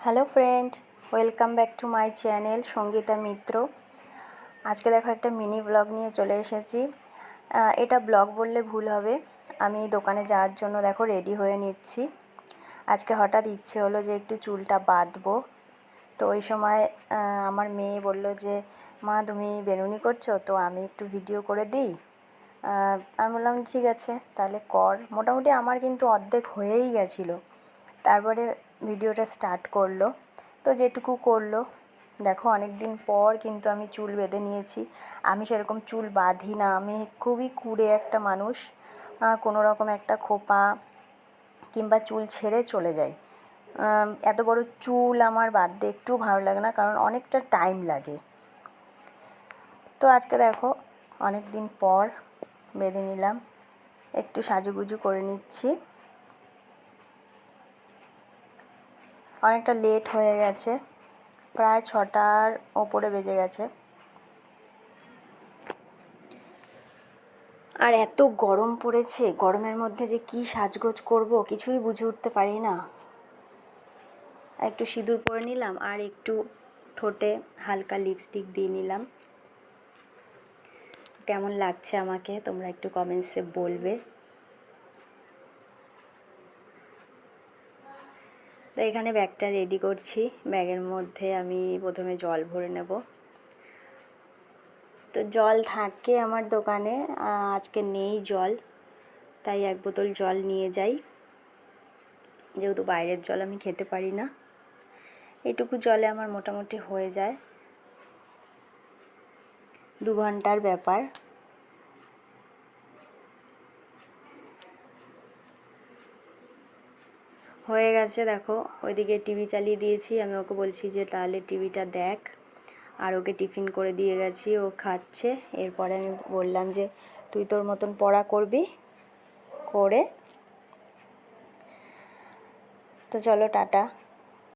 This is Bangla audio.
Hello friend, welcome back to my channel Sangeeta Mitra. আজকে দেখো একটা মিনি ব্লগ নিয়ে চলে এসেছি। এটা ব্লগ বললে ভুল হবে। আমি দোকানে যাওয়ার জন্য দেখো রেডি হয়ে নিচ্ছি। আজকে হঠাৎ ইচ্ছে হলো যে একটু চুলটা বাঁধবো। তো ওই সময় আমার মেয়ে বলল যে মা তুমি বেনুনি করছো, তো আমি একটু ভিডিও করে দিই। আমি বললাম ঠিক আছে তাহলে কর। মোটামুটি আমার কিন্তু অর্ধেক হয়েই গেছিলো। তারপরে ভিডিওটা স্টার্ট করলো, তো যেটুকু করলো দেখো। অনেক দিন পর কিন্তু আমি চুল বেঁধে নিয়েছি। আমি সেরকম চুল বাঁধি না, আমি খুবই কুঁড়ে একটা মানুষ। কোনো রকম একটা খোপা কিংবা চুল ছেড়ে চলে যাই। এত বড় চুল আমার বাঁধতে একটু ভালো লাগে না, কারণ অনেকটা টাইম লাগে। তো আজকে দেখো অনেক দিন পর বেঁধে নিলাম, একটু সাজুগুজু করে নিচ্ছি। অনেকটা লেট হয়ে গেছে, প্রায় 6টার ওপরে বেজে গেছে। আর এত গরম পড়েছে, গরমের মধ্যে যে কী সাজগোজ করব কিছুই বুঝে উঠতে পারি না। একটু সিঁদুর পরে নিলাম আর একটু ঠোঁটে হালকা লিপস্টিক দিয়ে নিলাম। কেমন লাগছে আমাকে তোমরা একটু কমেন্টসে বলবে। তো এখানে ব্যাগটা রেডি করছি। ব্যাগের মধ্যে আমি প্রথমে জল ভরে নেব। তো জল থাকে আমার দোকানে, আজকে নেই জল, তাই 1 বোতল জল নিয়ে যাই, যেহেতু বাইরের জল আমি খেতে পারি না। এটুকু জলে আমার মোটামুটি হয়ে যায়, 2 ঘন্টার ব্যাপার। হয়ে গেছে দেখো। ওইদিকে টিভি চালিয়ে দিয়েছি, আমি ওকে বলছি যে তাহলে টিভিটা দেখ, আর ওকে টিফিন করে দিয়ে গেছি, ও খাচ্ছে। এরপরে আমি বললাম যে তুই তোর মতন পড়া করবি, করে। তো চলো টাটা।